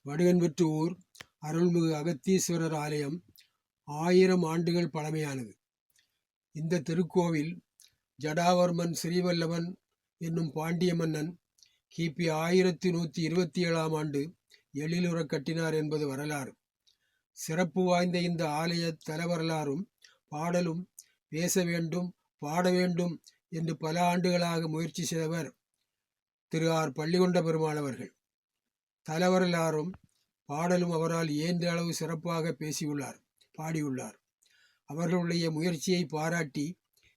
வடுகன்பெற்றூர் அருள்மிகு அகத்தீஸ்வரர் ஆலயம் 1000 ஆண்டுகள் பழமையானது. இந்த திருக்கோவில் ஜடாவர்மன் ஸ்ரீவல்லவன் என்னும் பாண்டிய மன்னன் கிபி 1127 ஆண்டு எழிலுற கட்டினார் என்பது வரலாறு. சிறப்பு வாய்ந்த இந்த ஆலய தல வரலாறும் பாடலும் பேச வேண்டும், பாட வேண்டும் என்று பல ஆண்டுகளாக முயற்சி செய்தவர் திரு ஆர். பள்ளிகொண்ட பெருமாள் அவர்கள். தல வரலாறும் பாடலும் அவரால் இயன்ற அளவு சிறப்பாக பாடியுள்ளார். அவர்களுடைய முயற்சியை பாராட்டி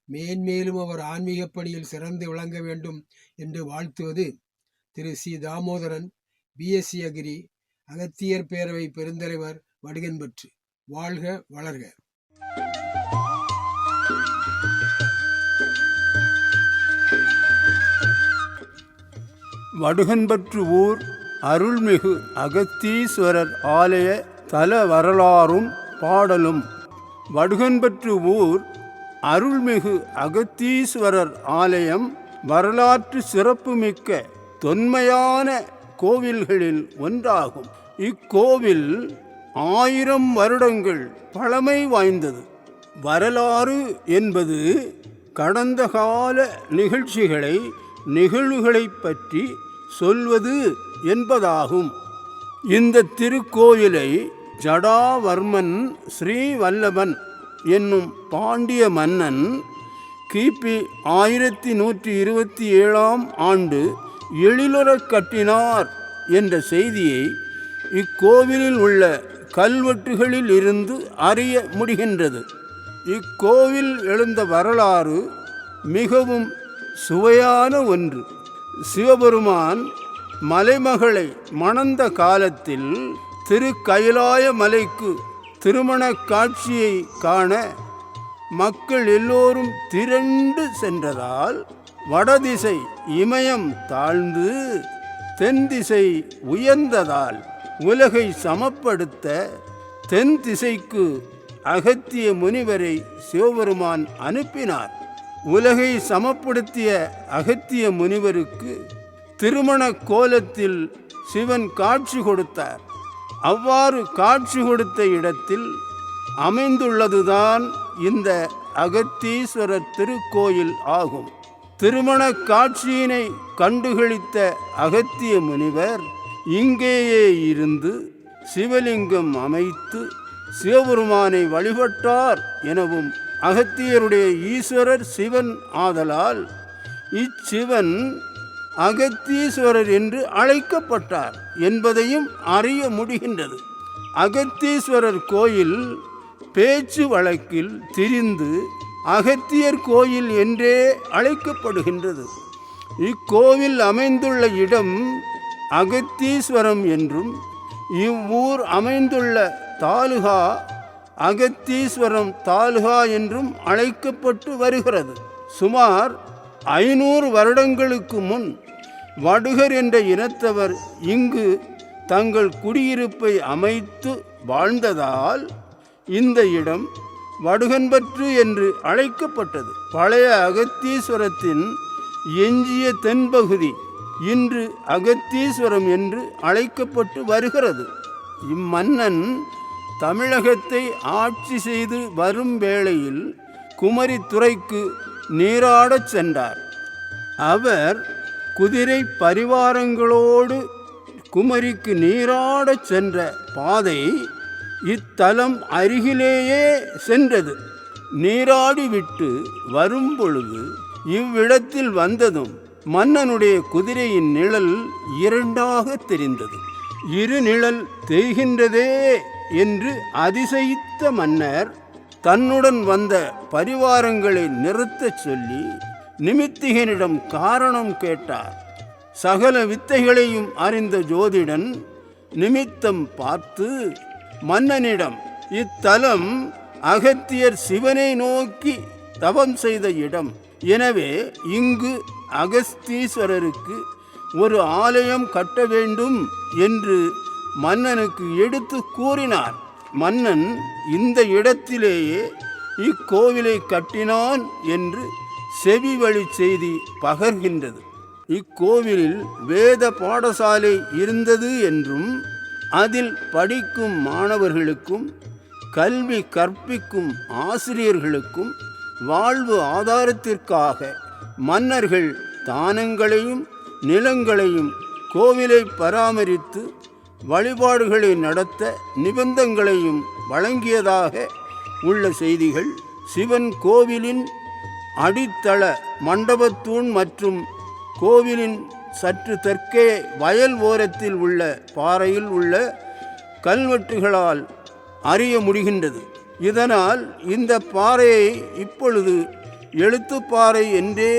மேன்மேலும் அவர் ஆன்மீக பணியில் சிறந்து விளங்க வேண்டும் என்று வாழ்த்துவது திரு C. Damodaran, BSc agri, Agathiyar பேரவை பெருந்தலைவர், வடுகன்பெற்று. வாழ்க வளர்க. வடுகன்பெற்று ஊர் அருள்மிகு அகத்தீஸ்வரர் ஆலய தல வரலாறும் பாடலும். வடுகன்பெற்று ஊர் அருள்மிகு அகத்தீஸ்வரர் ஆலயம் வரலாற்று சிறப்புமிக்க தொன்மையான கோவில்களில் ஒன்றாகும். இக்கோவில் 1000 வருடங்கள் பழமை வாய்ந்தது. வரலாறு என்பது கடந்த கால நிகழ்வுகளை பற்றி சொல்வது என்பதாகும். இந்த திருக்கோயிலை ஜடாவர்மன் ஸ்ரீவல்லவன் என்னும் பாண்டிய மன்னன் கிபி 1127 ஆண்டு எழிலுற கட்டினார் என்ற செய்தியை இக்கோவிலில் உள்ள கல்வெட்டுகளில் இருந்து அறிய முடிகின்றது. இக்கோவில் எழுந்த வரலாறு மிகவும் சுவையான ஒன்று. சிவபெருமான் மலைமகளை மணந்த காலத்தில் திருக்கயிலாய மலைக்கு திருமண காட்சியை காண மக்கள் எல்லோரும் திரண்டு சென்றதால் வடதிசை இமயம் தாழ்ந்து தென் திசை உயர்ந்ததால் உலகை சமப்படுத்த தென் திசைக்கு அகத்திய முனிவரை சிவபெருமான் அனுப்பினார். உலகை சமப்படுத்திய அகத்திய முனிவருக்கு திருமண கோலத்தில் சிவன் காட்சி கொடுத்தார். அவ்வாறு காட்சி கொடுத்த இடத்தில் அமைந்துள்ளதுதான் இந்த அகத்தீஸ்வரர் திருக்கோயில் ஆகும். திருமண காட்சியினை கண்டுகளித்த அகத்திய முனிவர் இங்கேயே இருந்து சிவலிங்கம் அமைத்து சிவபெருமானை வழிபட்டார் எனவும் அகத்தியருடைய ஈஸ்வரர் சிவன் ஆதலால் இச்சிவன் அகத்தீஸ்வரர் என்று அழைக்கப்பட்டார் என்பதையும் அறிய முடிகின்றது. அகத்தீஸ்வரர் கோயில் பேச்சு வழக்கில் திரிந்து அகத்தியர் கோயில் என்றே அழைக்கப்படுகின்றது. இக்கோவில் அமைந்துள்ள இடம் அகத்தீஸ்வரம் என்றும் இவ்வூர் அமைந்துள்ள தாலுகா அகத்தீஸ்வரம் தாலுகா என்றும் அழைக்கப்பட்டு வருகிறது. சுமார் 500 வருடங்களுக்கு முன் வடுகர் என்ற இனத்தவர் இங்கு தங்கள் குடியிருப்பை அமைத்து வாழ்ந்ததால் இந்த இடம் வடுகன்பெற்று என்று அழைக்கப்பட்டது. பழைய அகத்தீஸ்வரத்தின் எஞ்சிய தென்பகுதி இன்று அகத்தீஸ்வரம் என்று அழைக்கப்பட்டு வருகிறது. இம்மன்னன் தமிழகத்தை ஆட்சி செய்து வரும் வேளையில் குமரித்துறைக்கு நீராடச் சென்றார். அவர் குதிரை பரிவாரங்களோடு குமரிக்கு நீராடச் சென்ற பாதை இத்தலம் அருகிலேயே சென்றது. நீராடிவிட்டு வரும் பொழுது இவ்விடத்தில் வந்ததும் மன்னனுடைய குதிரையின் நிழல் 2ஆக தெரிந்தது. 2 நிழல் தெரிகின்றதே என்று அதிசயித்த மன்னர் தன்னுடன் வந்த பரிவாரங்களை நிறுத்தச் சொல்லி நிமித்திகனிடம் காரணம் கேட்டார். சகல வித்தைகளையும் அறிந்த ஜோதிடன் நிமித்தம் பார்த்து மன்னனிடம், இத்தலம் அகத்தியர் சிவனை நோக்கி தவம் செய்த இடம், எனவே இங்கு அகஸ்தீஸ்வரருக்கு ஒரு ஆலயம் கட்ட வேண்டும் என்று மன்னனுக்கு எடுத்து கூறினார். மன்னன் இந்த இடத்திலேயே இக்கோவிலை கட்டினான் என்று செவி வழி செய்தி பகர்கின்றது. இக்கோவிலில் வேத பாடசாலை இருந்தது என்றும் அதில் படிக்கும் மாணவர்களுக்கும் கல்வி கற்பிக்கும் ஆசிரியர்களுக்கும் வாழ்வு ஆதாரத்திற்காக மன்னர்கள் தானங்களையும் நிலங்களையும் கோவிலை பராமரித்து வழிபாடுகளை நடத்த நிபந்தங்களையும் வழங்கியதாக உள்ள செய்திகள் சிவன் கோவிலின் அடித்தள மண்டபத்தூண் மற்றும் கோவிலின் சற்று தெற்கே வயல் ஓரத்தில் உள்ள பாறையில் உள்ள கல்வெட்டுகளால் அறிய முடிகின்றது. இதனால் இந்த பாறையை இப்பொழுது எழுத்துப்பாறை என்றே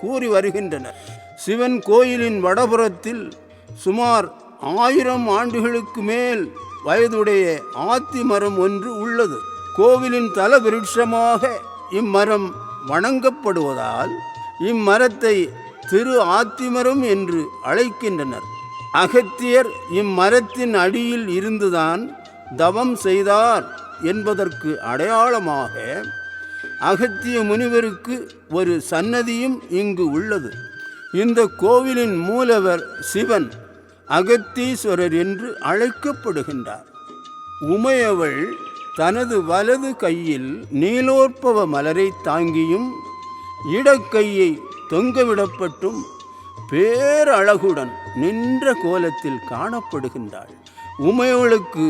கூறி வருகின்றனர். சிவன் கோயிலின் வடபுறத்தில் சுமார் 1000 ஆண்டுகளுக்கு மேல் வயதுடைய ஆத்தி மரம் ஒன்று உள்ளது. கோவிலின் தல விருட்சமாக இம்மரம் வணங்கப்படுவதால் இம்மரத்தை திரு ஆத்திமரம் என்று அழைக்கின்றனர். அகத்தியர் இம்மரத்தின் அடியில் இருந்துதான் தவம் செய்தார் என்பதற்கு அடையாளமாக அகத்திய முனிவருக்கு ஒரு சன்னதியும் இங்கு உள்ளது. இந்த கோவிலின் மூலவர் சிவன் அகத்தீஸ்வரர் என்று அழைக்கப்படுகின்றார். உமையவள் தனது வலது கையில் நீலோற்பவ மலரை தாங்கியும் இடக்கையை தொங்கவிடப்பட்டும் பேரழகுடன் நின்ற கோலத்தில் காணப்படுகின்றாள். உமையவளுக்கு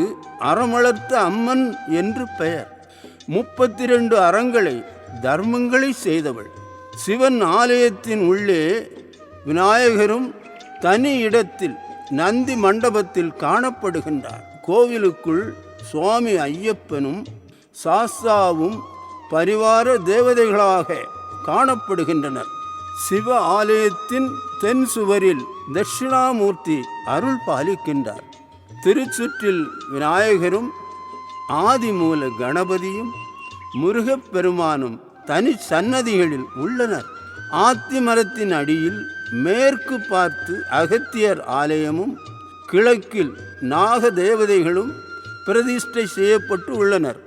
அறமளர்த்த அம்மன் என்று பெயர். 32 அறங்களை தர்மங்களை செய்தவள். சிவன் ஆலயத்தின் உள்ளே விநாயகரும் தனி இடத்தில் நந்தி மண்டபத்தில் காணப்படுகின்றார். கோவிலுக்குள் சுவாமி ஐயப்பனும் சாஸ்தாவும் பரிவார தேவதைகளாக காணப்படுகின்றனர். சிவ ஆலயத்தின் தென் சுவரில் தட்சிணாமூர்த்தி அருள் பாலிக்கின்றார். திருச்சுற்றில் விநாயகரும் ஆதிமூல கணபதியும் முருகப்பெருமானும் தனி சன்னதிகளில் உள்ளனர். ஆத்திமரத்தின் அடியில் மேற்கு பார்த்து அகத்தியர் ஆலயமும் கிழக்கில் நாக தேவதைகளும் பிரதிஷ்டை செய்யப்பட்டு உள்ளனர்.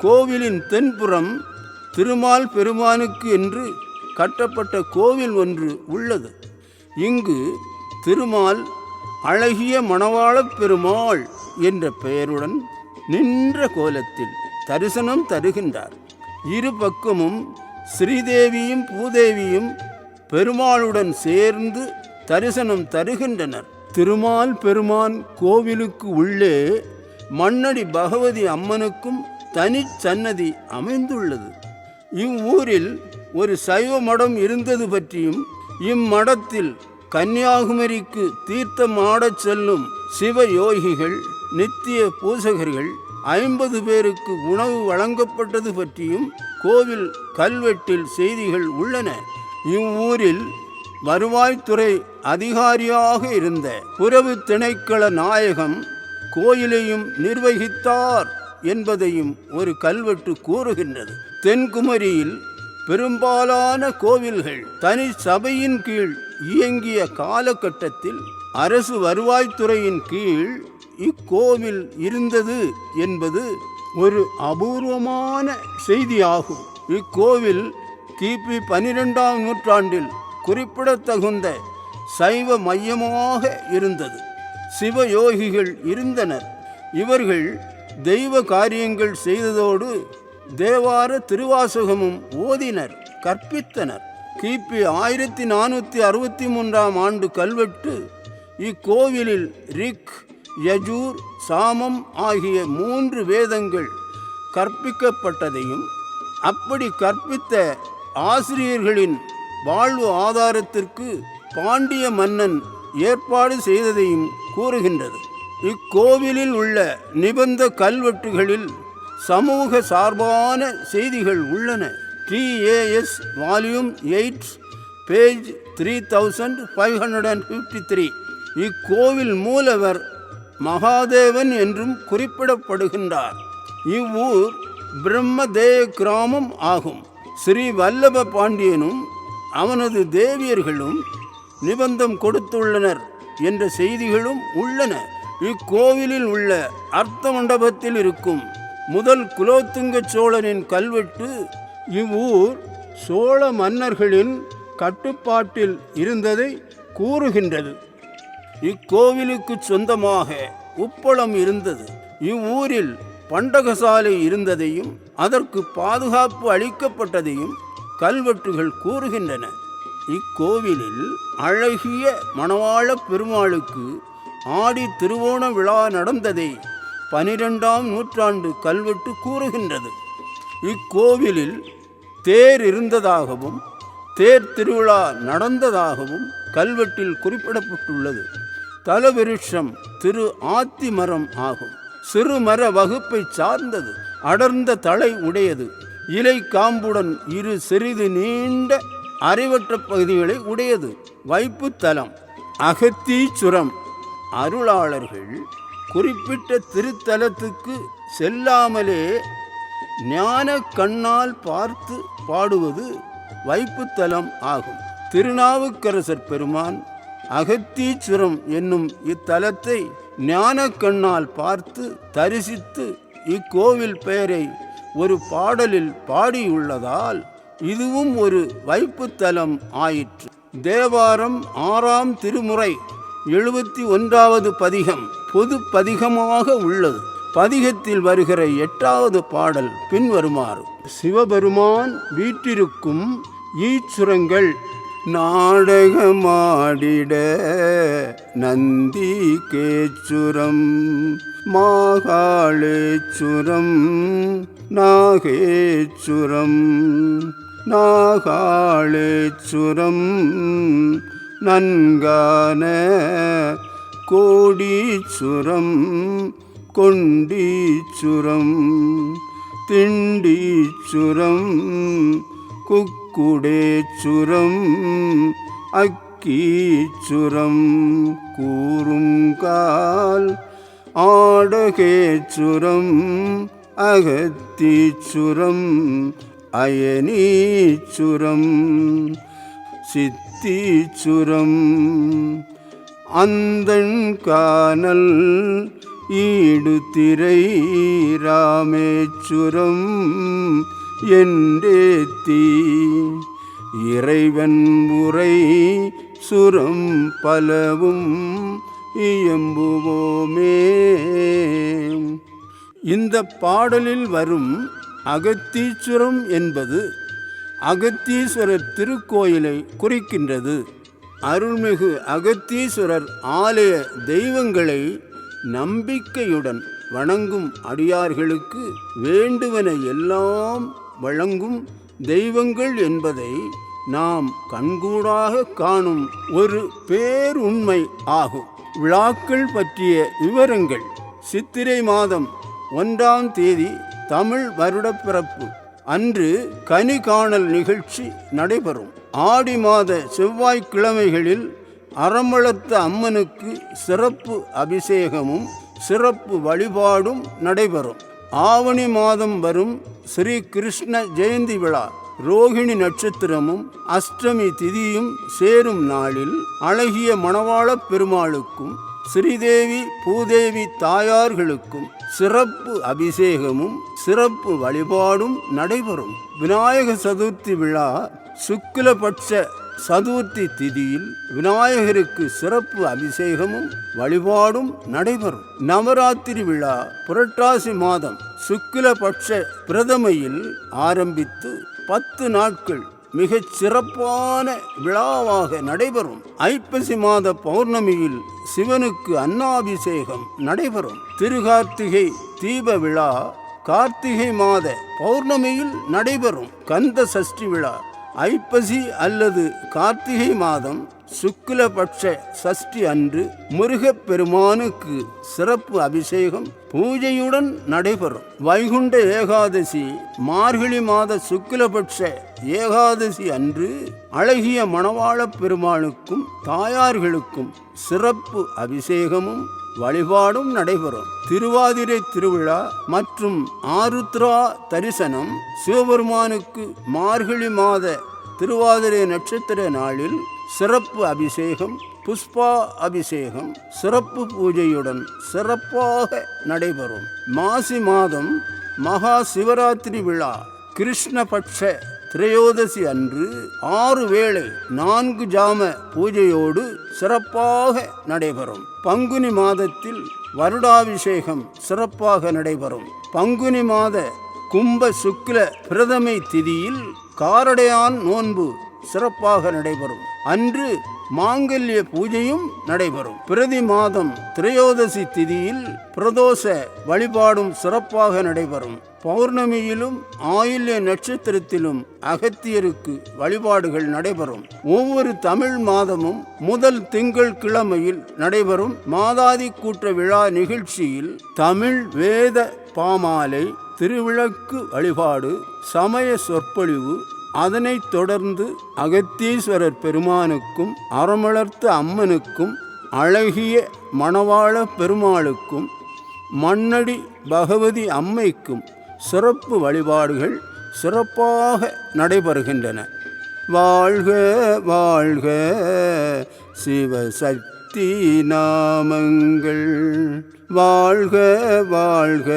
கோவிலின் தென்புறம் திருமால் பெருமானுக்கு என்று கட்டப்பட்ட கோவில் ஒன்று உள்ளது. இங்கு திருமால் அழகிய மணவாளப் பெருமாள் என்ற பெயருடன் நின்ற கோலத்தில் தரிசனம் தருகின்றார். இரு பக்கமும் ஸ்ரீதேவியும் பூதேவியும் பெருமாளுடன் சேர்ந்து தரிசனம் தருகின்றனர். திருமால் பெருமான் கோவிலுக்கு உள்ளே மண்ணடி பகவதி அம்மனுக்கும் தனி சன்னதி அமைந்துள்ளது. இவ்வூரில் ஒரு சைவ மடம் இருந்தது பற்றியும் இம்மடத்தில் கன்னியாகுமரிக்கு தீர்த்தம் ஆடச் செல்லும் சிவயோகிகள் நித்திய பூசகர்கள் 50 பேருக்கு உணவு வழங்கப்பட்டது பற்றியும் கோவில் கல்வெட்டில் செய்திகள் உள்ளன. இவ்வூரில் வருவாய்த்துறை அதிகாரியாக இருந்த புரவு திணைக்கள நாயகம் கோயிலையும் நிர்வகித்தார் என்பதையும் ஒரு கல்வெட்டு கூறுகின்றது. தென்குமரியில் பெரும்பாலான கோவில்கள் தனி சபையின் கீழ் இயங்கிய காலகட்டத்தில் அரசு வருவாய்த்துறையின் கீழ் இக்கோவில் இருந்தது என்பது ஒரு அபூர்வமான செய்தியாகும். இக்கோவில் கிபி 12ஆம் நூற்றாண்டில் குறிப்பிடத்தகுந்த சைவ மையமாக இருந்தது. சிவயோகிகள் இருந்தனர். இவர்கள் தெய்வ காரியங்கள் செய்ததோடு தேவார திருவாசகமும் ஓதினர், கற்பித்தனர். கிபி 1463ஆம் ஆண்டு கல்வெட்டு இக்கோவிலில் ரிக், யஜூர், சாமம் ஆகிய 3 வேதங்கள் கற்பிக்கப்பட்டதையும் அப்படி கற்பித்த ஆசிரியர்களின் வாழ்வு ஆதாரத்திற்கு பாண்டிய மன்னன் ஏற்பாடு செய்ததையும் கூறுகின்றது. இக்கோவிலில் உள்ள நிபந்த கல்வெட்டுகளில் சமூக சார்பான செய்திகள் உள்ளன. TAS volume 8 page 3553. இக்கோவில் மூலவர் மகாதேவன் என்றும் குறிப்பிடப்படுகின்றார். இவ்வூர் பிரம்மதேய கிராமம் ஆகும். ஸ்ரீ வல்லப பாண்டியனும் அவனது தேவியர்களும் நிபந்தம் கொடுத்துள்ளனர் என்ற செய்திகளும் உள்ளன. இக்கோவிலில் உள்ள அர்த்த மண்டபத்தில் இருக்கும் முதல் குலோத்துங்க சோழனின் கல்வெட்டு இவ்வூர் சோழ மன்னர்களின் கட்டுப்பாட்டில் இருந்ததை கூறுகின்றது. இக்கோவிலுக்கு சொந்தமாக உப்பளம் இருந்தது. இவ்வூரில் பண்டகசாலை இருந்ததையும் அதற்கு பாதுகாப்பு அளிக்கப்பட்டதையும் கல்வெட்டுகள் கூறுகின்றன. இக்கோவிலில் அழகிய மணவாள பெருமாளுக்கு ஆடி திருவோண விழா நடந்ததை 12ஆம் நூற்றாண்டு கல்வெட்டு கூறுகின்றது. இக்கோவிலில் தேர் இருந்ததாகவும் தேர் திருவிழா நடந்ததாகவும் கல்வெட்டில் குறிப்பிடப்பட்டுள்ளது. தலவிருஷம் திரு ஆத்தி மரம் ஆகும். சிறுமர வகுப்பை சார்ந்தது. அடர்ந்த தலை உடையது. இலை காம்புடன் இரு சிறிது நீண்ட அரைவட்ட பகுதிகளை உடையது. வைப்புத்தலம் அகத்தீச்சுரம். அருளாளர்கள் குறிப்பிட்ட திருத்தலத்துக்கு செல்லாமலே ஞான கண்ணால் பார்த்து பாடுவது வைப்புத்தலம் ஆகும். திருநாவுக்கரசர் பெருமான் அகத்தீச்சுரம் என்னும் இத்தலத்தை ஞான கண்ணால் பார்த்து தரிசித்து இக்கோவில் பெயரை ஒரு பாடலில் பாடியுள்ளதால் இதுவும் ஒரு வைப்புத்தலம் ஆயிற்று. தேவாரம் 6ஆம் திருமுறை 71வது பதிகம் பொது பதிகமாக உள்ளது. பதிகத்தில் வருகிற 8வது பாடல் பின்வருமாறு: சிவபெருமான் வீற்றிருக்கும் ஈச்சுரங்கள் நாடகமாடிட நந்தி கேச்சுரம் மாகாளேச்சுரம் நாகேச்சுரம் நாகாளேச்சுரம் நன்கான கோடீச்சுரம் கொண்டீச்சுரம் திண்டீச்சுரம் குக்குடேச்சுரம் அக்கீச்சுரம் கூறுங்கால் ஆடகேச்சுரம் அகத்தீச்சுரம் அயனீச்சுரம் சித்தீச்சுரம் அந்தன் கானல் ஈடுதிரை ராமேச்சுரம் என்றேத்தி இறைவன் உரை சுரம் பலவும் இயம்புவோமே. இந்த பாடலில் வரும் அகத்தீச்சுரம் என்பது அகத்தீஸ்வரர் திருக்கோயிலை குறிக்கின்றது. அருள்மிகு அகத்தீஸ்வரர் ஆலய தெய்வங்களை நம்பிக்கையுடன் வணங்கும் அடியார்களுக்கு வேண்டுவன எல்லாம் வழங்கும் தெய்வங்கள் என்பதை நாம் கண்கூடாக காணும் ஒரு பேருண்மை ஆகும். விழாக்கள் பற்றிய விவரங்கள்: சித்திரை மாதம் 1ஆம் தேதி தமிழ் வருடப்பிறப்பு அன்று கனி காணல் நிகழ்ச்சி நடைபெறும். ஆடி மாத செவ்வாய்க்கிழமைகளில் அறமளத்த அம்மனுக்கு சிறப்பு அபிஷேகமும் சிறப்பு வழிபாடும் நடைபெறும். ஆவணி மாதம் வரும் ஸ்ரீ கிருஷ்ண ஜெயந்தி விழா ரோகிணி நட்சத்திரமும் அஷ்டமி திதியும் சேரும் நாளில் அழகிய மணவாள பெருமாளுக்கும் ஸ்ரீதேவி பூதேவி தாயார்களுக்கும் சிறப்பு அபிஷேகமும் சிறப்பு வழிபாடும் நடைபெறும். விநாயக சதுர்த்தி விழா சுக்லபட்ச சதுர்த்தி திதியில் விநாயகருக்கு சிறப்பு அபிஷேகமும் வழிபாடும் நடைபெறும். நவராத்திரி விழா புரட்டாசி மாதம் சுக்லபட்ச பிரதமையில் ஆரம்பித்து 10 நாட்கள் மிகச் சிறப்பான விழாவாக நடைபெறும். ஐப்பசி மாத பௌர்ணமியில் சிவனுக்கு அன்னாபிஷேகம் நடைபெறும். திருகார்த்திகை தீப விழா கார்த்திகை மாத பௌர்ணமியில் நடைபெறும். கந்த சஷ்டி விழா ஐப்பசி அல்லது கார்த்திகை மாதம் சுக்லபட்ச சஷ்டி அன்று முருகப் பெருமானுக்கு சிறப்பு அபிஷேகம் பூஜையுடன் நடைபெறும். வைகுண்ட ஏகாதசி மார்கழி மாத சுக்லபட்ச ஏகாதசி அன்று அழகிய மணவாள பெருமாளுக்கும் தாயார்களுக்கும் சிறப்பு அபிஷேகமும் வழிபாடும் நடைபெறும். திருவாதிரை திருவிழா மற்றும் ஆருத்ரா தரிசனம் சிவபெருமானுக்கு மார்கழி மாத திருவாதிரை நட்சத்திர நாளில் சிறப்பு அபிஷேகம் புஷ்பா அபிஷேகம் சிறப்பு பூஜையுடன் சிறப்பாக நடைபெறும். மாசி மாதம் மகா சிவராத்திரி விழா கிருஷ்ணபட்ச திரையோதசி அன்று 6 வேளை 4 ஜாம பூஜையோடு சிறப்பாக நடைபெறும். பங்குனி மாதத்தில் வருடாபிஷேகம் சிறப்பாக நடைபெறும். பங்குனி மாத கும்ப சுக்ல பிரதமை திதியில் காரடையான் நோன்பு சிறப்பாக நடைபெறும். அன்று மாங்கல்ய பூஜையும் நடைபெறும். பிரதி மாதம் திரையோதசி திதியில் பிரதோஷ வழிபாடும் சிறப்பாக நடைபெறும். பௌர்ணமியிலும் ஆயில்ய நட்சத்திரத்திலும் அகத்தியருக்கு வழிபாடுகள் நடைபெறும். ஒவ்வொரு தமிழ் மாதமும் முதல் திங்கள் கிழமையில் நடைபெறும் மாதாதி கூற்ற விழா நிகழ்ச்சியில் தமிழ் வேத பாமாலை, திருவிளக்கு வழிபாடு, சமய சொற்பொழிவு, அதனைத் தொடர்ந்து அகத்தீஸ்வரர் பெருமானுக்கும் அறமளர்த்த அம்மனுக்கும் அழகிய மணவாள பெருமாளுக்கும் மண்ணடி பகவதி அம்மைக்கும் சிறப்பு வழிபாடுகள் சிறப்பாக நடைபெறுகின்றன. வாழ்க வாழ்க சிவசக்தி நாமங்கள், வாழ்க வாழ்க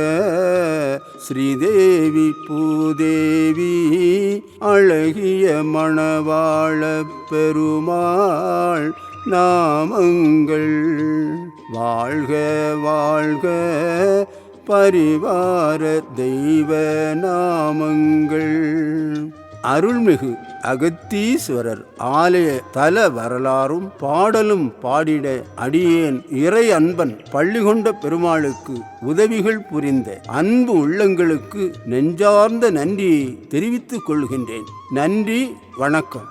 ஸ்ரீதேவி பூதேவி அழகிய மணவாள பெருமாள் நாமங்கள், வாழ்க வாழ்க பரிவார தெய்வ நாமங்கள். அருள்மிகு அகத்தீஸ்வரர் ஆலய தல வரலாறும் பாடலும் பாடிட அடியேன் இறை அன்பன் பள்ளிகொண்ட பெருமாளுக்கு உதவிகள் புரிந்த அன்பு உள்ளங்களுக்கு நெஞ்சார்ந்த நன்றியை தெரிவித்துக் கொள்கின்றேன். நன்றி, வணக்கம்.